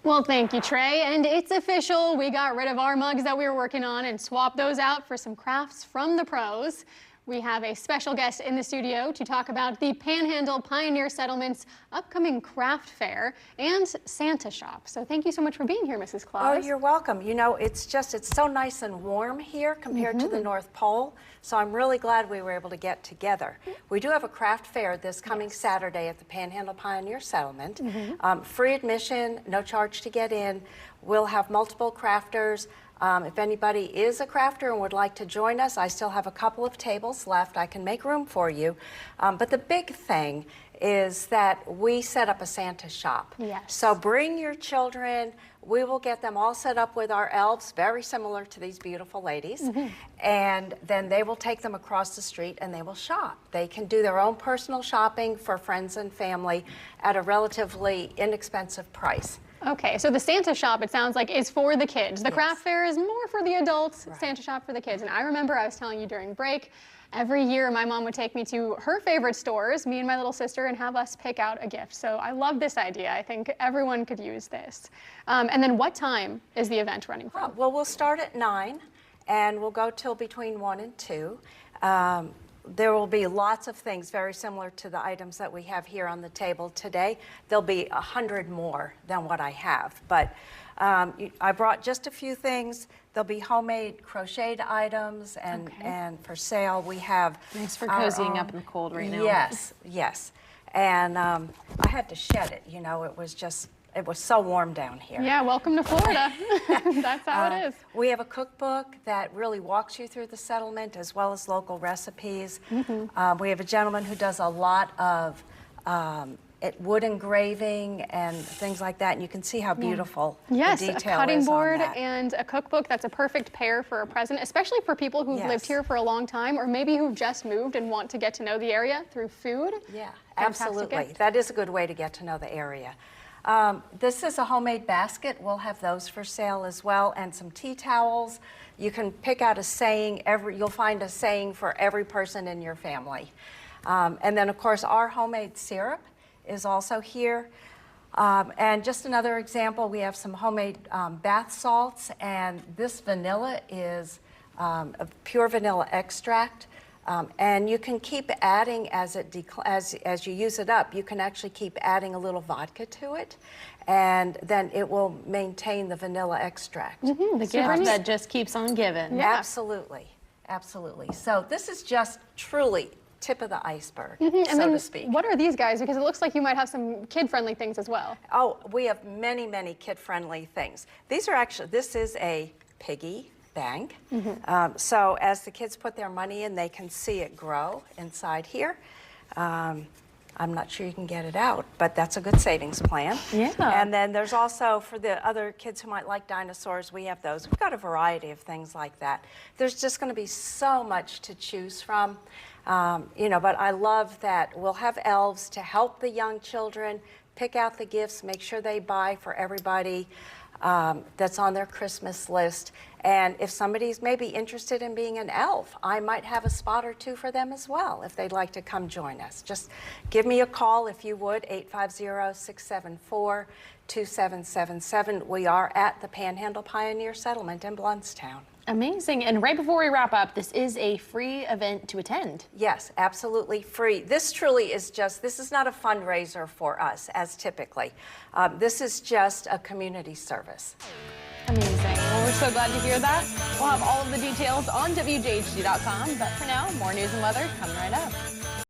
Well, thank you, Trey. And it's official. We got rid of our mugs that we were working on and swapped those out for some crafts from the pros. We have a special guest in the studio to talk about the Panhandle Pioneer Settlement's upcoming craft fair and Santa shop. So thank you so much for being here, Mrs. Claus. Oh, you're welcome. You know, it's so nice and warm here compared to the North Pole. So I'm really glad we were able to get together. We do have a craft fair this coming Saturday at the Panhandle Pioneer Settlement. Free admission, no charge to get in. We'll have multiple crafters. If anybody is a crafter and would like to join us, I still have a couple of tables left. I can make room for you. But the big thing is that we set up a Santa shop. Yes. So bring your children. We will get them all set up with our elves, very similar to these beautiful ladies. And then they will take them across the street and they will shop. They can do their own personal shopping for friends and family at a relatively inexpensive price. Okay, so the Santa shop, it sounds like, is for the kids. The craft fair is more for the adults, Santa shop for the kids. And I remember I was telling you during break, every year my mom would take me to her favorite stores, me and my little sister, and have us pick out a gift. So I love this idea. I think everyone could use this. And then what time is the event running from? Well, we'll start at 9 and we'll go till between 1 and 2. There will be lots of things very similar to the items that we have here on the table today. There'll be 100 more than what I have, but I brought just a few things. There'll be homemade crocheted items and for sale. We have nice for cozying up in the cold right now. Yes, yes. And I had to shed it, you know, it was so warm down here. Yeah, welcome to Florida. That's how it is. We have a cookbook that really walks you through the settlement as well as local recipes. We have a gentleman who does a lot of wood engraving and things like that, and you can see how beautiful the detail is on that. Yes, a cutting board and a cookbook. That's a perfect pair for a present, especially for people who've lived here for a long time or maybe who've just moved and want to get to know the area through food. Yeah, Fantastic absolutely. gift. That is a good way to get to know the area. This is a homemade basket. We'll have those for sale as well, and some tea towels. You can pick out a saying. You'll find a saying for every person in your family. And then, of course, our homemade syrup is also here. And just another example, we have some homemade bath salts, and this vanilla is a pure vanilla extract. And you can keep adding as you use it up. You can actually keep adding a little vodka to it, and then it will maintain the vanilla extract. The gift that just keeps on giving. Yeah. Absolutely, absolutely. So this is just truly tip of the iceberg, so to speak. What are these guys? Because it looks like you might have some kid-friendly things as well. Oh, we have many, many kid-friendly things. These are actually, this is a piggy bank. So as the kids put their money in, they can see it grow inside here. I'm not sure you can get it out, but that's a good savings plan. Yeah. And then there's also, for the other kids who might like dinosaurs, we have those. We've got a variety of things like that. There's just going to be so much to choose from. You know, but I love that we'll have elves to help the young children pick out the gifts, make sure they buy for everybody that's on their Christmas list. And if somebody's maybe interested in being an elf, I might have a spot or two for them as well if they'd like to come join us. Just give me a call if you would, 850-674-2777. We are at the Panhandle Pioneer Settlement in Blountstown. Amazing. And right before we wrap up, this is a free event to attend. Yes, absolutely free. This truly is this is not a fundraiser for us as typically. This is just a community service. Amazing. Well, we're so glad to hear that. We'll have all of the details on WJHG.com. But for now, more news and weather coming right up.